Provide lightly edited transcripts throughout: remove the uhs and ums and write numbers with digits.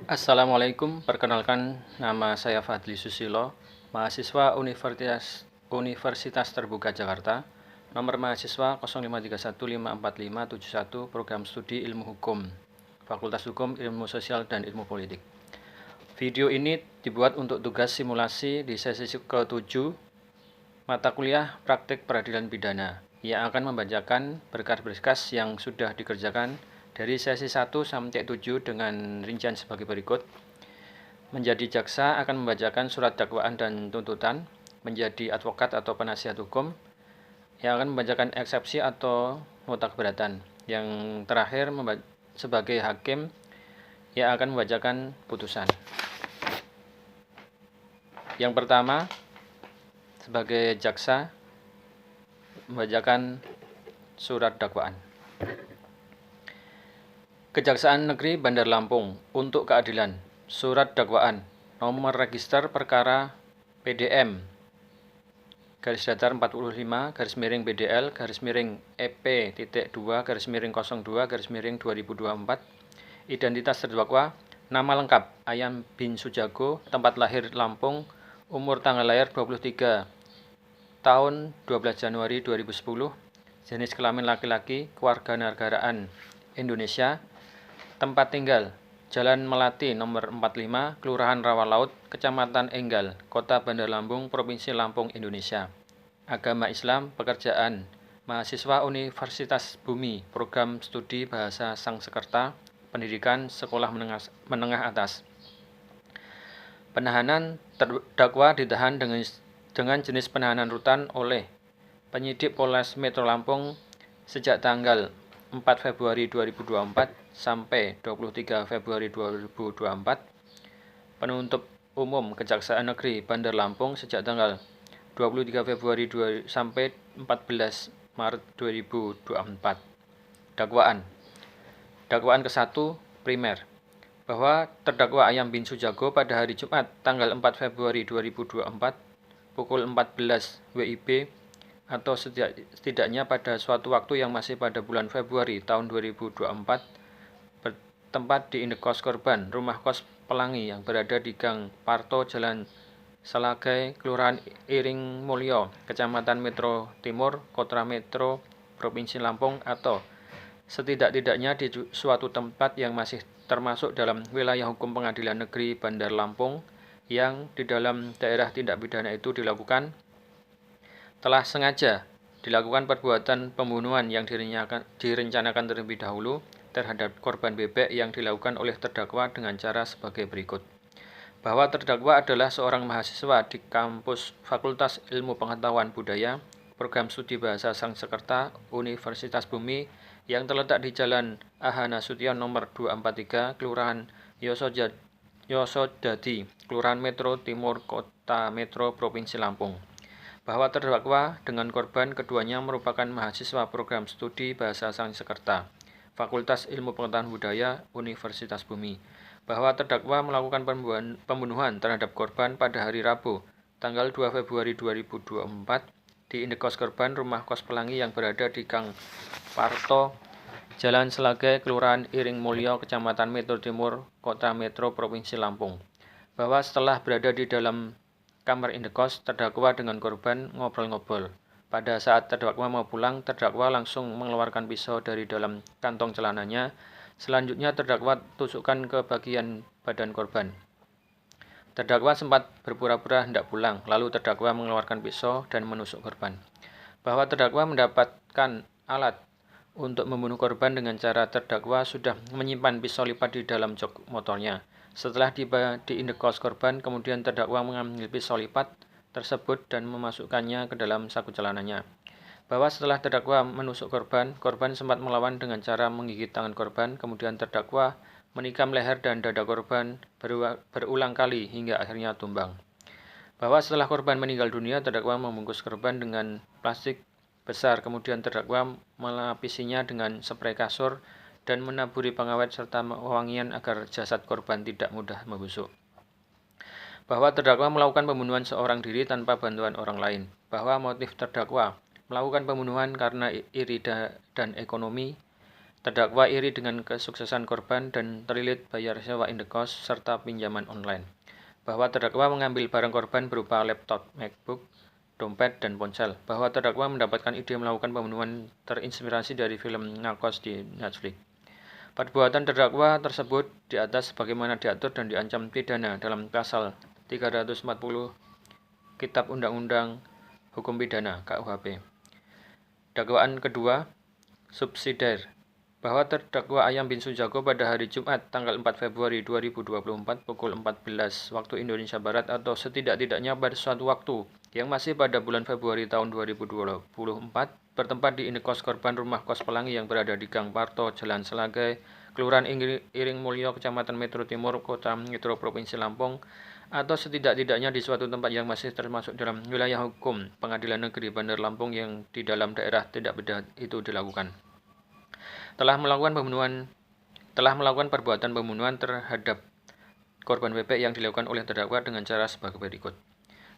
Assalamualaikum, perkenalkan nama saya Fadli Susilo, mahasiswa Universitas Terbuka Jakarta, nomor mahasiswa 053154571, program studi Ilmu Hukum, Fakultas Hukum, Ilmu Sosial, dan Ilmu Politik. Video ini dibuat untuk tugas simulasi di sesi ke-7 mata kuliah Praktik Peradilan Pidana yang akan membacakan berkas-berkas yang sudah dikerjakan dari sesi 1 sampai 7 dengan rincian sebagai berikut. Menjadi jaksa akan membacakan surat dakwaan dan tuntutan. Menjadi advokat atau penasihat hukum yang akan membacakan eksepsi atau nota keberatan. Yang terakhir sebagai hakim yang akan membacakan putusan. Yang pertama, sebagai jaksa membacakan surat dakwaan. Kejaksaan Negeri Bandar Lampung untuk keadilan. Surat dakwaan. Nomor register perkara PDM garis datar 45 garis miring BDL garis miring EP.2 garis miring 02 garis miring 2024. Identitas terdakwa: nama lengkap Ayam bin Sujago, tempat lahir Lampung, umur tanggal lahir 23 tahun 12 Januari 2010, jenis kelamin laki-laki, kewarganegaraan Indonesia, tempat tinggal Jalan Melati nomor 45, Kelurahan Rawalaut, Kecamatan Enggal, Kota Bandar Lampung, Provinsi Lampung, Indonesia. Agama Islam, pekerjaan mahasiswa Universitas Bumi, program studi Bahasa Sangsekerta, pendidikan sekolah menengah atas. Penahanan: terdakwa ditahan dengan jenis penahanan rutan oleh penyidik Polres Metro Lampung sejak tanggal 4 Februari 2024 sampai 23 Februari 2024. Penuntut umum Kejaksaan Negeri Bandar Lampung sejak tanggal 23 Februari sampai 14 Maret 2024. Dakwaan ke-1 primer, bahwa terdakwa Ayam bin Sujago pada hari Jumat tanggal 4 Februari 2024 pukul 14 WIB atau setidaknya pada suatu waktu yang masih pada bulan Februari tahun 2024 bertempat di indekos korban, rumah kos Pelangi yang berada di Gang Parto, Jalan Selagai, Kelurahan Iring Mulyo, Kecamatan Metro Timur, Kota Metro, Provinsi Lampung, atau setidak-tidaknya di suatu tempat yang masih termasuk dalam wilayah hukum Pengadilan Negeri Bandar Lampung yang di dalam daerah tindak pidana itu telah sengaja dilakukan perbuatan pembunuhan yang direncanakan terlebih dahulu terhadap korban bebek yang dilakukan oleh terdakwa dengan cara sebagai berikut. Bahwa terdakwa adalah seorang mahasiswa di kampus Fakultas Ilmu Pengetahuan Budaya, program studi Bahasa Sangsekerta, Universitas Bumi yang terletak di Jalan A.H. Nasution nomor 243, Kelurahan Yosodadi, Kelurahan Metro Timur, Kota Metro, Provinsi Lampung. Bahwa terdakwa dengan korban keduanya merupakan mahasiswa program studi Bahasa Sangsekerta, Fakultas Ilmu Pengetahuan Budaya, Universitas Bumi. Bahwa terdakwa melakukan pembunuhan terhadap korban pada hari Rabu, tanggal 2 Februari 2024 di indekos korban, rumah kos Pelangi yang berada di Gang Parto, Jalan Selagai, Kelurahan Iring Mulyo, Kecamatan Metro Timur, Kota Metro, Provinsi Lampung. Bahwa setelah berada di dalam kamar indekos, terdakwa dengan korban ngobrol-ngobrol. Pada saat terdakwa mau pulang, terdakwa langsung mengeluarkan pisau dari dalam kantong celananya. Selanjutnya terdakwa tusukkan ke bagian badan korban. Terdakwa sempat berpura-pura hendak pulang, lalu terdakwa mengeluarkan pisau dan menusuk korban. Bahwa terdakwa mendapatkan alat untuk membunuh korban dengan cara terdakwa sudah menyimpan pisau lipat di dalam jok motornya. Setelah tiba di indekos korban, kemudian terdakwa mengambil pisau lipat tersebut dan memasukkannya ke dalam saku celananya. Bahwa setelah terdakwa menusuk korban, korban sempat melawan dengan cara menggigit tangan korban, kemudian terdakwa menikam leher dan dada korban berulang kali hingga akhirnya tumbang. Bahwa setelah korban meninggal dunia, terdakwa membungkus korban dengan plastik besar, kemudian terdakwa melapisinya dengan spray kasur dan menaburi pengawet serta wangian agar jasad korban tidak mudah membusuk. Bahwa terdakwa melakukan pembunuhan seorang diri tanpa bantuan orang lain. Bahwa motif terdakwa melakukan pembunuhan karena iri dan ekonomi. Terdakwa iri dengan kesuksesan korban dan terlilit bayar sewa indekos serta pinjaman online. Bahwa terdakwa mengambil barang korban berupa laptop, MacBook, dompet, dan ponsel. Bahwa terdakwa mendapatkan ide melakukan pembunuhan terinspirasi dari film Narcos di Netflix. Perbuatan terdakwa tersebut di atas sebagaimana diatur dan diancam pidana dalam pasal 340 Kitab Undang-Undang Hukum Pidana (KUHP). Dakwaan kedua, subsidiar. Bahwa terdakwa Ayam bin Sujago pada hari Jumat tanggal 4 Februari 2024 pukul 14 waktu Indonesia Barat atau setidak-tidaknya pada suatu waktu yang masih pada bulan Februari tahun 2024 bertempat di indekos korban rumah kos Pelangi yang berada di Gang Parto, Jalan Selagai, Kelurahan Iring Mulyo, Kecamatan Metro Timur, Kota Metro Provinsi Lampung, atau setidak-tidaknya di suatu tempat yang masih termasuk dalam wilayah hukum Pengadilan Negeri Bandar Lampung yang di dalam daerah tindak pidana itu dilakukan. Telah melakukan perbuatan pembunuhan terhadap korban PP yang dilakukan oleh terdakwa dengan cara sebagai berikut.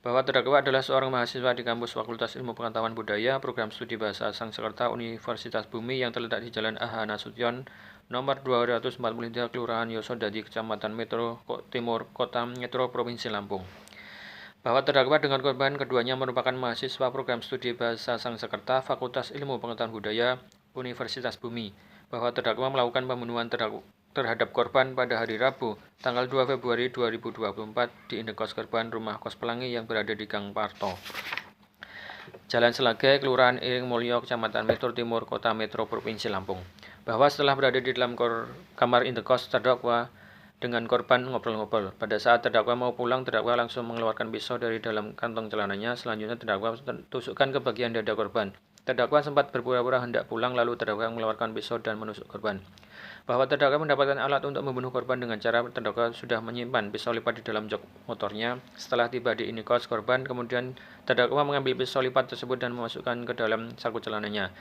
Bahwa terdakwa adalah seorang mahasiswa di kampus Fakultas Ilmu Pengetahuan Budaya, Program Studi Bahasa Sanskerta Universitas Bumi yang terletak di Jalan A.H. Nasution, nomor 243, Kelurahan Yosodadi, Kecamatan Metro Timur, Kota Metro Provinsi Lampung. Bahwa terdakwa dengan korban keduanya merupakan mahasiswa Program Studi Bahasa Sanskerta Fakultas Ilmu Pengetahuan Budaya, Universitas Bumi, bahwa terdakwa melakukan pembunuhan terhadap korban pada hari Rabu, tanggal 2 Februari 2024 di indekos korban rumah kos Pelangi yang berada di Gang Parto, Jalan Selagai, Kelurahan Iring Mulyo, Kecamatan Metro Timur, Kota Metro Provinsi Lampung. Bahwa setelah berada di dalam kamar indekos, terdakwa dengan korban ngobrol-ngobrol. Pada saat terdakwa mau pulang, terdakwa langsung mengeluarkan pisau dari dalam kantong celananya. Selanjutnya terdakwa tusukkan ke bagian dada korban. Terdakwa sempat berpura-pura hendak pulang, lalu terdakwa mengeluarkan pisau dan menusuk korban. Bahwa terdakwa mendapatkan alat untuk membunuh korban dengan cara terdakwa sudah menyimpan pisau lipat di dalam jok motornya. Setelah tiba di indekos korban, kemudian terdakwa mengambil pisau lipat tersebut dan memasukkan ke dalam saku celananya.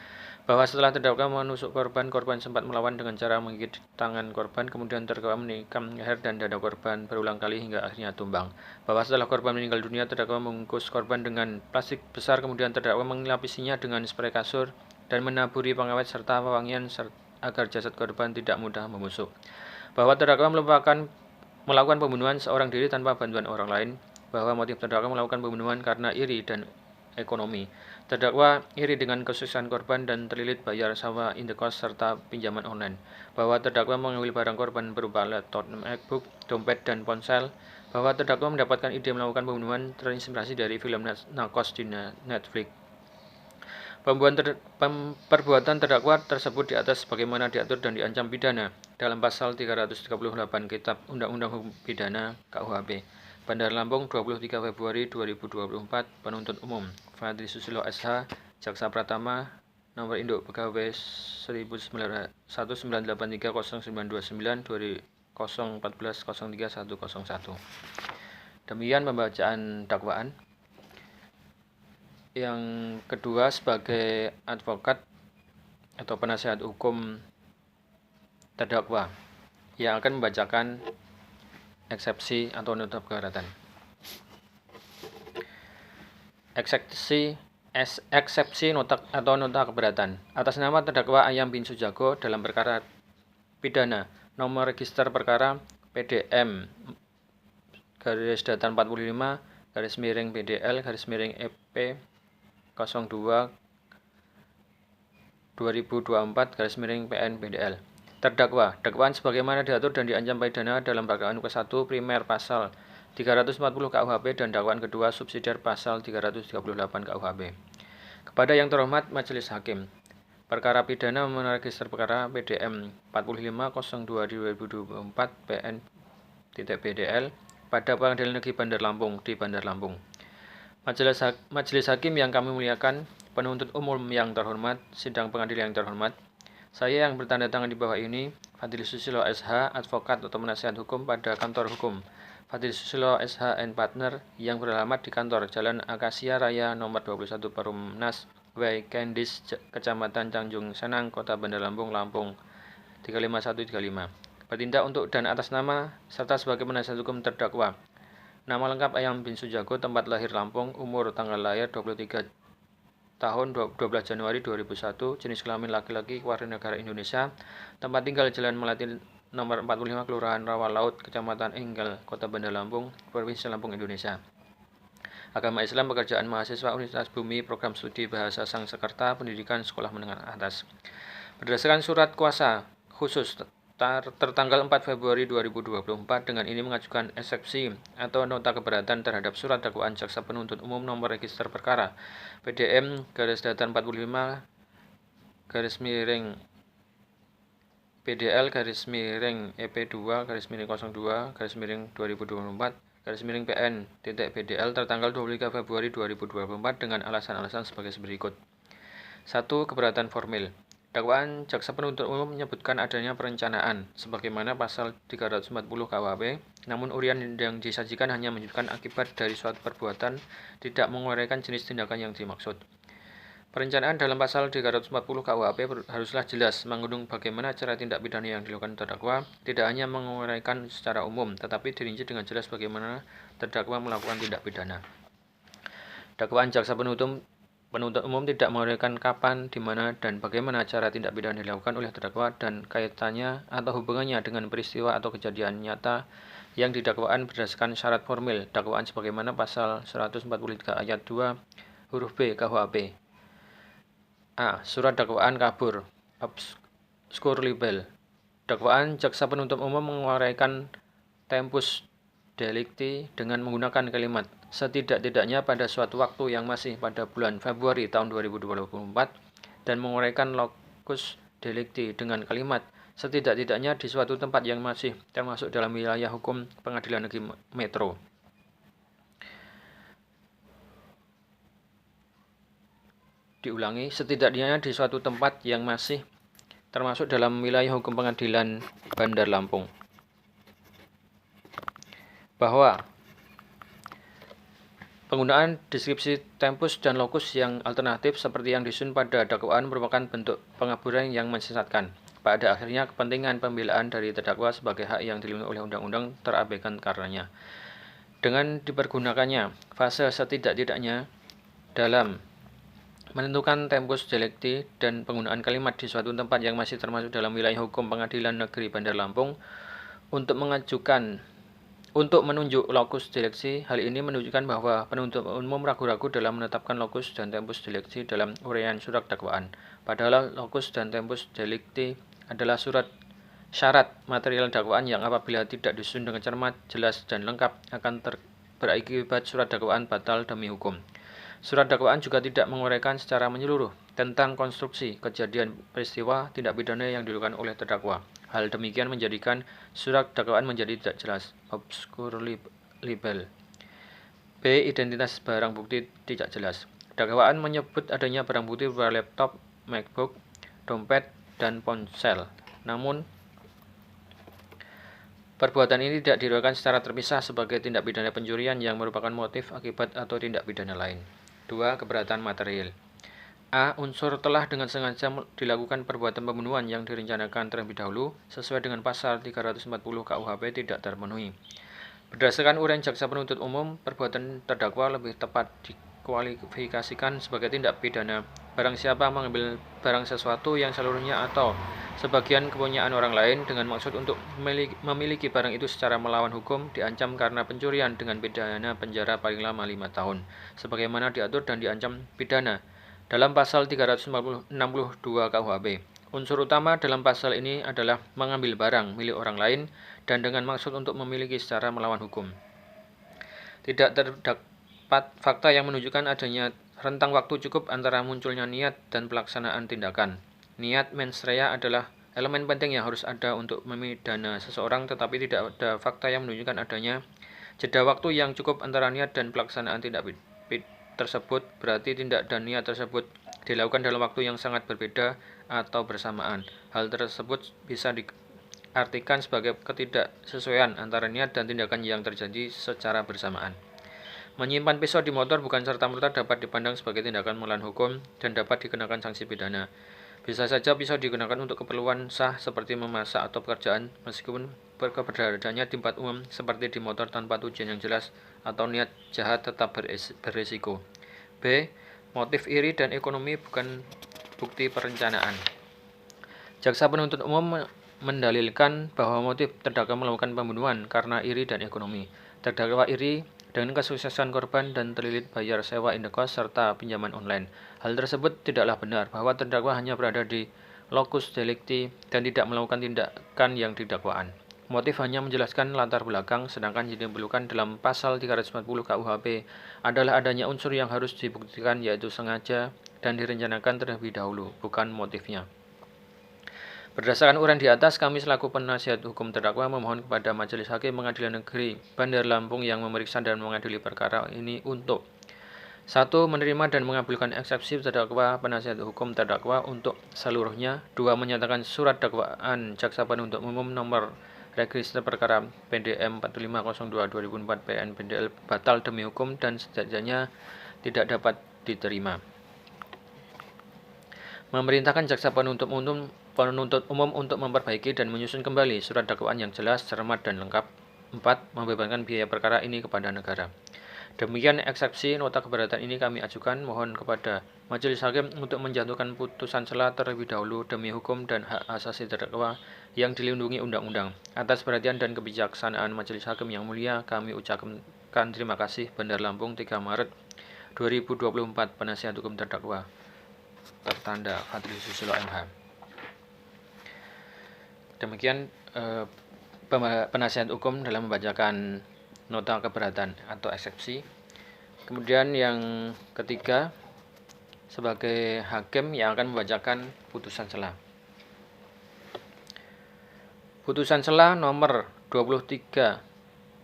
Bahwa setelah terdakwa menusuk korban, korban sempat melawan dengan cara menggigit tangan korban, kemudian terdakwa menikam leher dan dada korban berulang kali hingga akhirnya tumbang. Bahwa setelah korban meninggal dunia, terdakwa membungkus korban dengan plastik besar, kemudian terdakwa melapisinya dengan spray kasur dan menaburi pengawet serta pewangian agar jasad korban tidak mudah membusuk. Bahwa terdakwa melakukan pembunuhan seorang diri tanpa bantuan orang lain. Bahwa motif terdakwa melakukan pembunuhan karena iri dan ekonomi. Terdakwa iri dengan kesuksesan korban dan terlilit bayar sewa indekos serta pinjaman online. Bahwa terdakwa mengambil barang korban berupa laptop, MacBook, dompet, dan ponsel. Bahwa terdakwa mendapatkan ide melakukan pembunuhan terinspirasi dari film Narcos di Netflix. Perbuatan terdakwa tersebut di atas sebagaimana diatur dan diancam pidana dalam pasal 338 Kitab Undang-Undang Hukum Pidana (KUHP). Bandar Lampung, 23 Februari 2024. Penuntut Umum Fadli Susilo SH, Jaksa Pratama, Nomor Induk Pegawai 1983099-2014-03-101. Demikian pembacaan dakwaan. Yang kedua, sebagai advokat atau penasihat hukum terdakwa yang akan membacakan eksepsi atau nota keberatan. Eksepsi nota atau nota keberatan atas nama terdakwa Ayam bin Sujago dalam perkara pidana nomor register perkara PDM garis datar 45 garis miring PDL garis miring EP 02 2024 garis miring PN PDL. Terdakwa, dakwaan sebagaimana diatur dan diancam pidana dalam dakwaan ke-1 primer pasal 340 KUHP dan dakwaan kedua subsidiar pasal 338 KUHP. Kepada yang terhormat Majelis Hakim, perkara pidana meregister perkara PDM 4502/2024 PN.PDL pada Pengadilan Negeri Bandar Lampung di Bandar Lampung. Majelis Hakim yang kami muliakan, penuntut umum yang terhormat, sidang pengadilan yang terhormat, saya yang bertanda tangan di bawah ini, Fadli Susilo SH, advokat atau penasihat hukum pada kantor hukum Fadli Susilo SH and Partner yang beralamat di kantor Jalan Akasia Raya nomor 21 Perumnas W. Kendis, Kecamatan Tanjung Senang, Kota Bandar Lampung, Lampung 35135. Bertindak untuk dan atas nama serta sebagai penasihat hukum terdakwa. Nama lengkap Ayam bin Sujago, tempat lahir Lampung, umur tanggal lahir 23 tahun 12 Januari 2001, jenis kelamin laki-laki, warga negara Indonesia, tempat tinggal Jalan Melati nomor 45, Kelurahan Rawa Laut, Kecamatan Enggal, Kota Bandar Lampung, Provinsi Lampung, Indonesia. Agama Islam, pekerjaan mahasiswa Universitas Bumi, program studi Bahasa Sangsekerta, pendidikan sekolah menengah atas. Berdasarkan surat kuasa khusus tertanggal 4 Februari 2024, dengan ini mengajukan eksepsi atau nota keberatan terhadap surat dakwaan jaksa penuntut umum nomor register perkara PDM /45 PDL EP2 02 2024 PN PDL tertanggal 23 Februari 2024 dengan alasan-alasan sebagai berikut. 1. Keberatan formil. Dakwaan jaksa penuntut umum menyebutkan adanya perencanaan sebagaimana pasal 340 KUHP, namun uraian yang disajikan hanya menyebutkan akibat dari suatu perbuatan, tidak menguraikan jenis tindakan yang dimaksud. Perencanaan dalam pasal 340 KUHP haruslah jelas mengandung bagaimana cara tindak pidana yang dilakukan terdakwa, tidak hanya menguraikan secara umum, tetapi dirinci dengan jelas bagaimana terdakwa melakukan tindak pidana. Dakwaan jaksa penuntut umum tidak menguraikan kapan, di mana, dan bagaimana cara tindak pidana dilakukan oleh terdakwa dan kaitannya atau hubungannya dengan peristiwa atau kejadian nyata yang didakwaan berdasarkan syarat formil dakwaan sebagaimana pasal 143 ayat 2 huruf B KUHP. A. Surat dakwaan kabur obscur libel. Dakwaan jaksa penuntut umum menguraikan tempus delicti dengan menggunakan kalimat setidak-tidaknya pada suatu waktu yang masih pada bulan Februari tahun 2024 dan menguraikan locus delicti dengan kalimat setidak-tidaknya di suatu tempat yang masih termasuk dalam wilayah hukum Pengadilan Negeri Metro. Diulangi, setidaknya di suatu tempat yang masih termasuk dalam wilayah hukum Pengadilan Bandar Lampung. Bahwa penggunaan deskripsi tempus dan lokus yang alternatif seperti yang disusun pada dakwaan merupakan bentuk pengaburan yang menyesatkan. Pada akhirnya, kepentingan pembelaan dari terdakwa sebagai hak yang dilindungi oleh undang-undang terabaikan karenanya. Dengan dipergunakannya fase setidak-tidaknya dalam menentukan tempus delicti dan penggunaan kalimat di suatu tempat yang masih termasuk dalam wilayah hukum Pengadilan Negeri Bandar Lampung untuk menunjuk lokus delicti, hal ini menunjukkan bahwa penuntut umum ragu-ragu dalam menetapkan lokus dan tempus delicti dalam uraian surat dakwaan. Padahal lokus dan tempus delicti adalah syarat material dakwaan yang apabila tidak disusun dengan cermat, jelas, dan lengkap akan berakibat surat dakwaan batal demi hukum. Surat dakwaan juga tidak menguraikan secara menyeluruh tentang konstruksi, kejadian, peristiwa, tindak pidana yang dilakukan oleh terdakwa. Hal demikian menjadikan surat dakwaan menjadi tidak jelas, obscur libel. B. Identitas barang bukti tidak jelas. Dakwaan menyebut adanya barang bukti berupa laptop, MacBook, dompet, dan ponsel. Namun, perbuatan ini tidak diuraikan secara terpisah sebagai tindak pidana pencurian yang merupakan motif, akibat, atau tindak pidana lain. 2. Keberatan material. A. Unsur telah dengan sengaja dilakukan perbuatan pembunuhan yang direncanakan terlebih dahulu sesuai dengan pasal 340 KUHP tidak terpenuhi. Berdasarkan uraian jaksa penuntut umum, perbuatan terdakwa lebih tepat dikualifikasikan sebagai tindak pidana barang siapa mengambil barang sesuatu yang seluruhnya atau sebagian kepunyaan orang lain dengan maksud untuk memiliki barang itu secara melawan hukum diancam karena pencurian dengan pidana penjara paling lama 5 tahun sebagaimana diatur dan diancam pidana dalam pasal 362 KUHP. Unsur utama dalam pasal ini adalah mengambil barang milik orang lain dan dengan maksud untuk memiliki secara melawan hukum. Tidak terdapat fakta yang menunjukkan adanya rentang waktu cukup antara munculnya niat dan pelaksanaan tindakan. Niat mens rea adalah elemen penting yang harus ada untuk memidana seseorang, tetapi tidak ada fakta yang menunjukkan adanya jeda waktu yang cukup antara niat dan pelaksanaan tindak tersebut. Berarti tindak dan niat tersebut dilakukan dalam waktu yang sangat berbeda atau bersamaan. Hal tersebut bisa diartikan sebagai ketidaksesuaian antara niat dan tindakan yang terjadi secara bersamaan. Menyimpan pisau di motor bukan serta-merta dapat dipandang sebagai tindakan melawan hukum dan dapat dikenakan sanksi pidana. Bisa saja pisau digunakan untuk keperluan sah seperti memasak atau pekerjaan, meskipun keberadaannya di tempat umum seperti di motor tanpa tujuan yang jelas atau niat jahat tetap berisiko. B. Motif iri dan ekonomi bukan bukti perencanaan. Jaksa penuntut umum mendalilkan bahwa motif terdakwa melakukan pembunuhan karena iri dan ekonomi. Terdakwa iri dengan kesuksesan korban dan terlilit bayar sewa indekos serta pinjaman online. Hal tersebut tidaklah benar bahwa terdakwa hanya berada di locus delicti dan tidak melakukan tindakan yang didakwaan. Motif hanya menjelaskan latar belakang, sedangkan yang diperlukan dalam pasal 340 KUHP adalah adanya unsur yang harus dibuktikan, yaitu sengaja dan direncanakan terlebih dahulu, bukan motifnya. Berdasarkan uraian di atas, kami selaku penasihat hukum terdakwa memohon kepada Majelis Hakim Pengadilan Negeri Bandar Lampung yang memeriksa dan mengadili perkara ini untuk 1. Menerima dan mengabulkan eksepsi terdakwa penasihat hukum terdakwa untuk seluruhnya. 2. Menyatakan surat dakwaan jaksa penuntut umum nomor register perkara PDM 4502/2004 PN BDL batal demi hukum dan sejatinya tidak dapat diterima. Memerintahkan jaksa penuntut umum untuk memperbaiki dan menyusun kembali surat dakwaan yang jelas, cermat, dan lengkap. 4. Membebankan biaya perkara ini kepada negara. Demikian eksepsi nota keberatan ini kami ajukan. Mohon kepada Majelis Hakim untuk menjatuhkan putusan sela terlebih dahulu demi hukum dan hak asasi terdakwa yang dilindungi undang-undang. Atas perhatian dan kebijaksanaan Majelis Hakim yang mulia, kami ucapkan terima kasih. Bandar Lampung, 3 Maret 2024. Penasihat hukum terdakwa. Tertanda Fadli Susilo MH. Demikian penasihat hukum dalam membacakan nota keberatan atau eksepsi. Kemudian yang ketiga, sebagai hakim yang akan membacakan putusan sela. Putusan sela nomor 23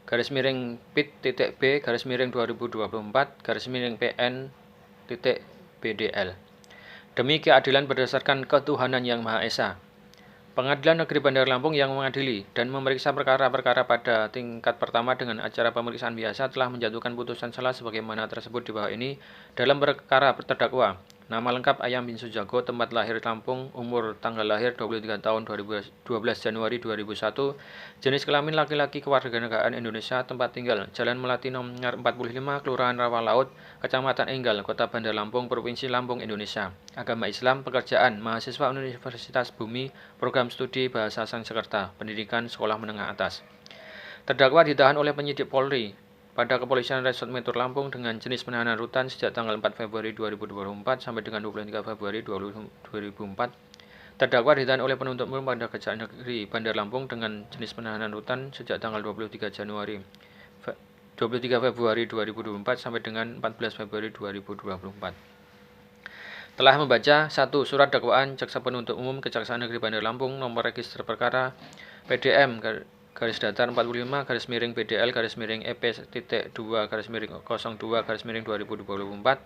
/PIT-B/2024/PN-BDL. Demi keadilan berdasarkan ketuhanan yang Maha Esa, Pengadilan Negeri Bandar Lampung yang mengadili dan memeriksa perkara-perkara pada tingkat pertama dengan acara pemeriksaan biasa telah menjatuhkan putusan sela sebagaimana tersebut di bawah ini. Dalam perkara terdakwa, nama lengkap Ayam bin Sujago, tempat lahir Lampung, umur tanggal lahir 23 tahun 12 Januari 2001, jenis kelamin laki-laki, kewarganegaraan Indonesia, tempat tinggal Jalan Melati nomor 45, Kelurahan Rawa Laut, Kecamatan Enggal, Kota Bandar Lampung, Provinsi Lampung, Indonesia. Agama Islam, pekerjaan mahasiswa Universitas Bumi, program studi Bahasa Sanskerta, pendidikan sekolah menengah atas. Terdakwa ditahan oleh penyidik Polri pada Kepolisian Resort Metro Lampung dengan jenis penahanan rutan sejak tanggal 4 Februari 2024 sampai dengan 23 Februari 2004. Terdakwa ditahan oleh penuntut umum pada Kejaksaan Negeri Bandar Lampung dengan jenis penahanan rutan sejak tanggal 23 Februari 2024 sampai dengan 14 Februari 2024. Telah membaca 1. Surat dakwaan jaksa penuntut umum Kejaksaan Negeri Bandar Lampung nomor register perkara PDM /BDL-EP.2/02/2024.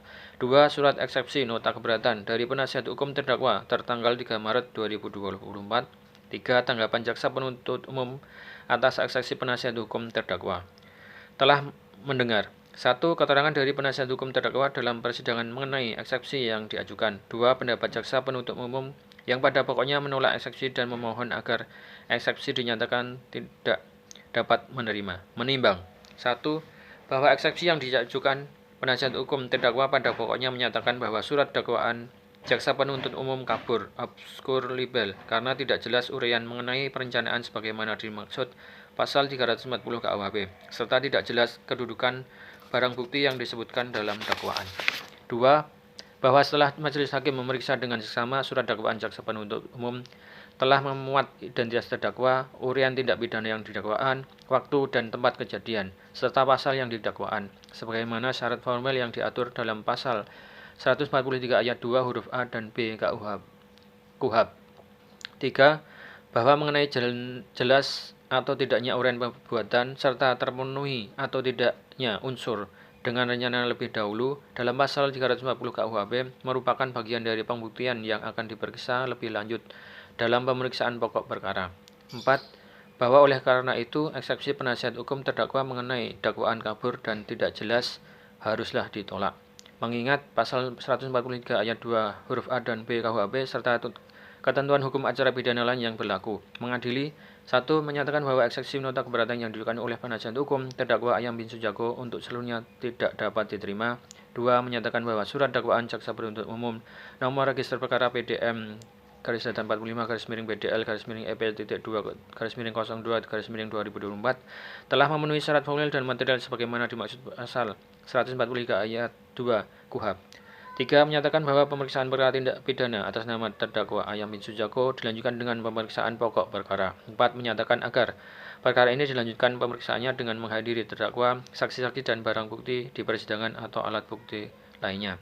2. Surat eksepsi nota keberatan dari penasihat hukum terdakwa tertanggal 3 Maret 2024. 3. Tanggapan jaksa penuntut umum atas eksepsi penasihat hukum terdakwa. Telah mendengar 1. Keterangan dari penasihat hukum terdakwa dalam persidangan mengenai eksepsi yang diajukan. 2. Pendapat jaksa penuntut umum yang pada pokoknya menolak eksepsi dan memohon agar eksepsi dinyatakan tidak dapat menimbang. 1. Bahwa eksepsi yang diajukan penasihat hukum terdakwa pada pokoknya menyatakan bahwa surat dakwaan jaksa penuntut umum kabur, obskur libel, karena tidak jelas uraian mengenai perencanaan sebagaimana dimaksud pasal 340 KUHP, serta tidak jelas kedudukan barang bukti yang disebutkan dalam dakwaan. 2. Bahwa setelah majelis hakim memeriksa dengan seksama surat dakwaan jaksa penuntut umum telah memuat identitas terdakwa, uraian tindak pidana yang didakwaan, waktu dan tempat kejadian, serta pasal yang didakwaan, sebagaimana syarat formil yang diatur dalam pasal 143 ayat 2 huruf A dan B KUHP. 3. Bahwa mengenai jelas atau tidaknya uraian perbuatan, serta terpenuhi atau tidaknya unsur dengan rencana lebih dahulu dalam pasal 340 KUHP merupakan bagian dari pembuktian yang akan diperiksa lebih lanjut dalam pemeriksaan pokok perkara. 4. Bahwa oleh karena itu, eksepsi penasihat hukum terdakwa mengenai dakwaan kabur dan tidak jelas haruslah ditolak. Mengingat pasal 143 ayat 2 huruf A dan B KUHP serta ketentuan hukum acara pidana lain yang berlaku. Mengadili 1. Menyatakan bahwa eksepsi nota keberatan yang diajukan oleh penasihat hukum terdakwa Ayam bin Sujago untuk seluruhnya tidak dapat diterima. 2. Menyatakan bahwa surat dakwaan jaksa penuntut umum nomor register perkara PDM garis datar 45 garis miring BDL garis miring EP.2 garis miring 02 garis miring 2024 telah memenuhi syarat formil dan material sebagaimana dimaksud pasal 143 ayat 2 KUHP. 3. Menyatakan bahwa pemeriksaan perkara tindak pidana atas nama terdakwa Ayam bin Sujako dilanjutkan dengan pemeriksaan pokok perkara. 4. Menyatakan agar perkara ini dilanjutkan pemeriksaannya dengan menghadiri terdakwa, saksi-saksi dan barang bukti di persidangan atau alat bukti lainnya.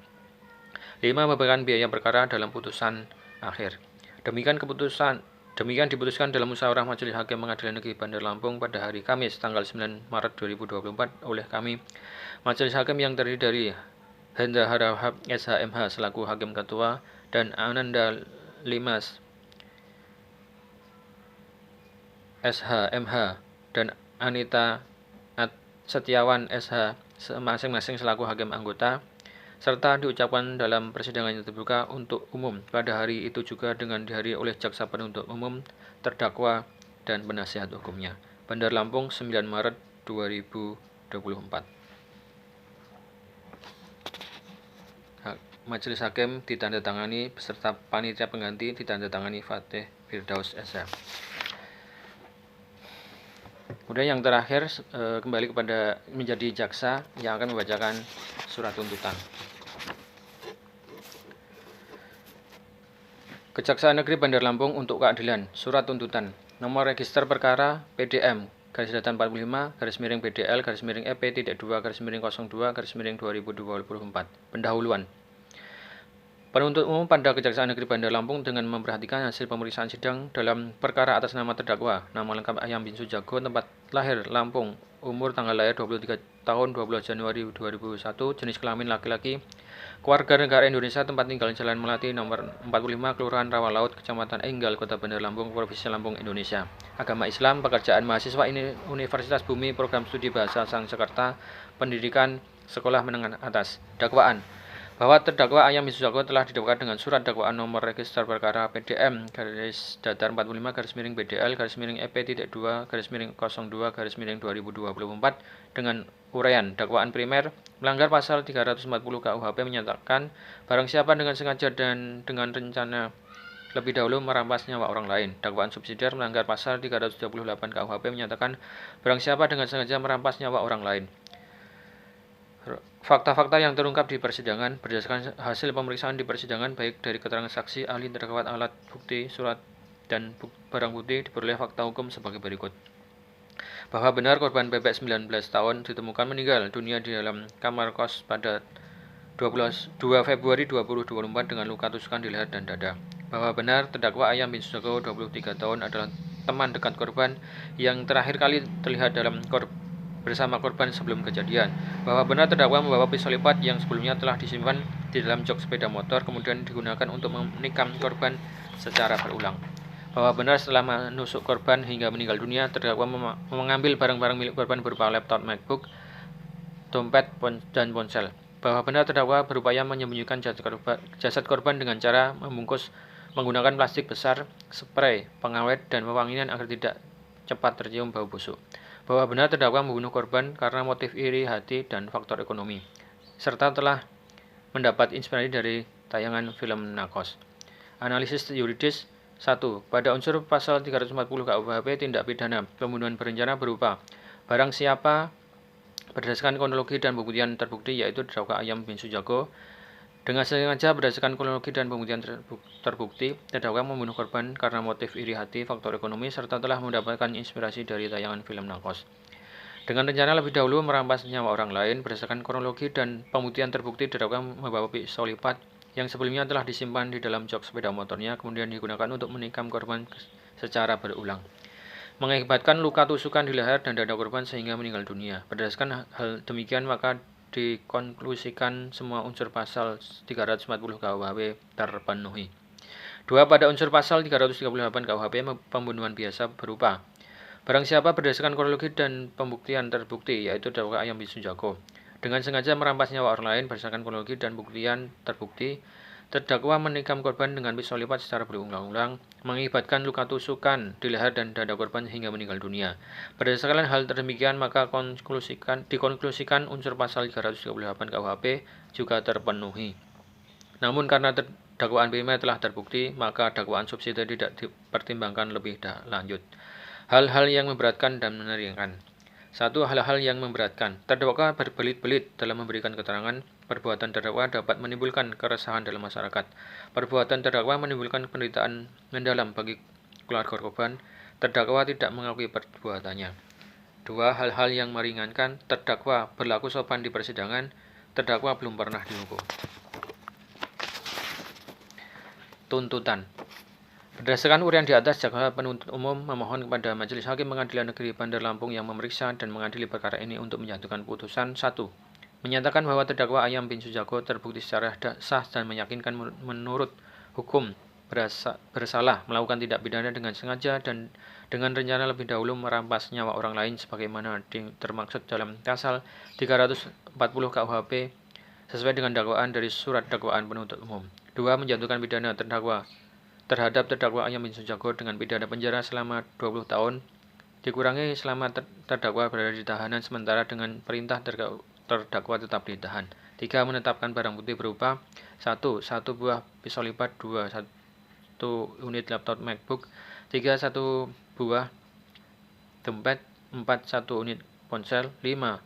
5. Memberikan biaya perkara dalam putusan akhir. Demikian diputuskan dalam musyawarah Majelis Hakim Pengadilan Negeri Bandar Lampung pada hari Kamis tanggal 9 Maret 2024 oleh kami Majelis Hakim yang terdiri dari Hendra Harahap SHMH selaku Hakim Ketua dan Ananda Limas SHMH dan Anita Setiawan SH masing-masing selaku Hakim Anggota, serta diucapkan dalam persidangan yang terbuka untuk umum pada hari itu juga dengan dihadiri oleh jaksa penuntut umum, terdakwa, dan penasihat hukumnya. Bandar Lampung, 9 Maret 2024. Majelis Hakim ditandatangani beserta panitia pengganti ditandatangani Fatih Firdaus SH. Kemudian yang terakhir kembali kepada menjadi jaksa yang akan membacakan surat tuntutan. Kejaksaan Negeri Bandar Lampung untuk keadilan, surat tuntutan, nomor register perkara PDM, garis datar 45, garis miring BDL, garis miring EP.2, garis miring 02, garis miring 2024. Pendahuluan. Penuntut umum pada Kejaksaan Negeri Bandar Lampung dengan memperhatikan hasil pemeriksaan sidang dalam perkara atas nama terdakwa, nama lengkap Ayam bin Sujako, tempat lahir Lampung, umur tanggal lahir 23 tahun 12 Januari 2001, jenis kelamin laki-laki, keluarga negara Indonesia, tempat tinggal Jalan Melati nomor 45, Kelurahan Rawalaut, Kecamatan Enggal, Kota Bandar Lampung, Provinsi Lampung, Indonesia. Agama Islam, pekerjaan mahasiswa Universitas Bumi, program studi Bahasa Sanskerta, pendidikan sekolah menengah atas. Dakwaan bahwa terdakwa Ayam bin Sujako telah didakwakan dengan surat dakwaan nomor register perkara PDM garis datar 45 garis miring BDL garis miring EP.2 garis miring 02 garis miring 2024 dengan uraian dakwaan primer melanggar pasal 340 KUHP menyatakan barang siapa dengan sengaja dan dengan rencana lebih dahulu merampas nyawa orang lain. Dakwaan subsidiar melanggar pasal 338 KUHP menyatakan barang siapa dengan sengaja merampas nyawa orang lain. Fakta-fakta yang terungkap di persidangan berdasarkan hasil pemeriksaan di persidangan baik dari keterangan saksi, ahli terkait, alat bukti, surat, dan barang bukti diperoleh fakta hukum sebagai berikut. Bahwa benar korban bebek 19 tahun ditemukan meninggal dunia di dalam kamar kos pada 2 Februari 2024 dengan luka tusukan di leher dan dada. Bahwa benar terdakwa Ayam bin Sujako 23 tahun adalah teman dekat korban yang terakhir kali terlihat bersama korban sebelum kejadian. Bahwa benar terdakwa membawa pisau lipat yang sebelumnya telah disimpan di dalam jok sepeda motor kemudian digunakan untuk menikam korban secara berulang. Bahwa benar setelah menusuk korban hingga meninggal dunia, terdakwa mengambil barang-barang milik korban berupa laptop MacBook, dompet, dan ponsel. Bahwa benar terdakwa berupaya menyembunyikan jasad korban dengan cara membungkus menggunakan plastik besar, spray, pengawet, dan pewangian agar tidak cepat tercium bau busuk. Bahwa benar terdakwa membunuh korban karena motif iri hati dan faktor ekonomi, serta telah mendapat inspirasi dari tayangan film Narcos. Analisis yuridis 1. Pada unsur pasal 340 KUHP tindak pidana pembunuhan berencana berupa barang siapa berdasarkan kronologi dan pembuktian terbukti yaitu terdakwa Ayam bin Sujako dengan sengaja berdasarkan kronologi dan pembuktian terbukti terdakwa membunuh korban karena motif iri hati, faktor ekonomi, serta telah mendapatkan inspirasi dari tayangan film Narcos. Dengan rencana lebih dahulu merampas nyawa orang lain berdasarkan kronologi dan pembuktian terbukti terdakwa membawa pisau lipat yang sebelumnya telah disimpan di dalam jok sepeda motornya kemudian digunakan untuk menikam korban secara berulang, mengakibatkan luka tusukan di leher dan dada korban sehingga meninggal dunia. Berdasarkan hal demikian maka dikonklusikan semua unsur pasal 340 KUHP terpenuhi. 2. Pada unsur pasal 338 KUHP pembunuhan biasa berupa barang siapa berdasarkan kronologi dan pembuktian terbukti yaitu terdakwa Ayam bin Sujako dengan sengaja merampas nyawa orang lain berdasarkan kronologi dan pembuktian terbukti Terdakwa menikam korban dengan pisau lipat secara berulang-ulang, mengakibatkan luka tusukan di leher dan dada korban hingga meninggal dunia. Berdasarkan hal demikian, maka dikonklusikan unsur pasal 338 KUHP juga terpenuhi. Namun karena dakwaan primer telah terbukti, maka dakwaan subsidi tidak dipertimbangkan lebih lanjut. Hal-hal yang memberatkan dan meringankan. 1. Hal-hal yang memberatkan. Terdakwa berbelit-belit dalam memberikan keterangan. Perbuatan terdakwa dapat menimbulkan keresahan dalam masyarakat. Perbuatan terdakwa menimbulkan penderitaan mendalam bagi keluarga korban. Terdakwa tidak mengakui perbuatannya. 2. Hal-hal yang meringankan. Terdakwa berlaku sopan di persidangan. Terdakwa belum pernah dihukum. Tuntutan. Berdasarkan uraian di atas, jaksa penuntut umum memohon kepada Majelis Hakim Pengadilan Negeri Bandar Lampung yang memeriksa dan mengadili perkara ini untuk menjatuhkan putusan 1. Menyatakan bahwa terdakwa Ayam bin Sujago terbukti secara sah dan meyakinkan menurut hukum bersalah melakukan tindak pidana dengan sengaja dan dengan rencana lebih dahulu merampas nyawa orang lain sebagaimana termaksud dalam pasal 340 KUHP sesuai dengan dakwaan dari surat dakwaan penuntut umum. 2. Menjatuhkan pidana terhadap terdakwa Ayam bin Sujago dengan pidana penjara selama 20 tahun, dikurangi selama terdakwa berada di tahanan sementara dengan perintah terdakwa tetap ditahan. 3. Menetapkan barang bukti berupa 1. 1 buah pisau lipat. 2. 1 unit laptop MacBook. 3. 1 buah dompet. 4. 1 unit ponsel. 5.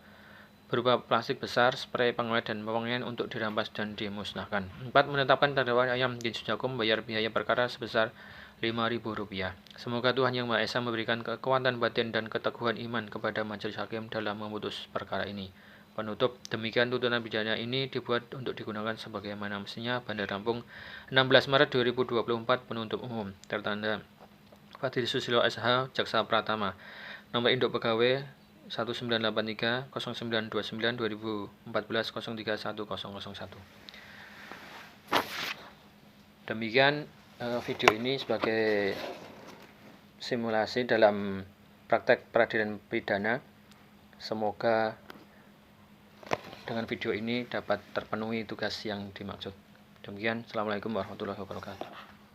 Berupa plastik besar, spray pengawet dan pewangian untuk dirampas dan dimusnahkan. 4. Menetapkan terdakwa Ayam bin Sujago membayar biaya perkara sebesar Rp5.000. Semoga Tuhan Yang Maha Esa memberikan kekuatan batin dan keteguhan iman kepada majelis hakim dalam memutus perkara ini. Penutup, demikian tuntutan pidana ini dibuat untuk digunakan sebagaimana mestinya. Bandar Lampung, 16 Maret 2024. Penuntut umum tertanda Fadil Susilo SH, Jaksa Pratama. Nomor induk pegawai 1983 0929 2014 031001. Demikian video ini sebagai simulasi dalam praktek peradilan pidana. Semoga dengan video ini dapat terpenuhi tugas yang dimaksud. Demikian, Assalamualaikum warahmatullahi wabarakatuh.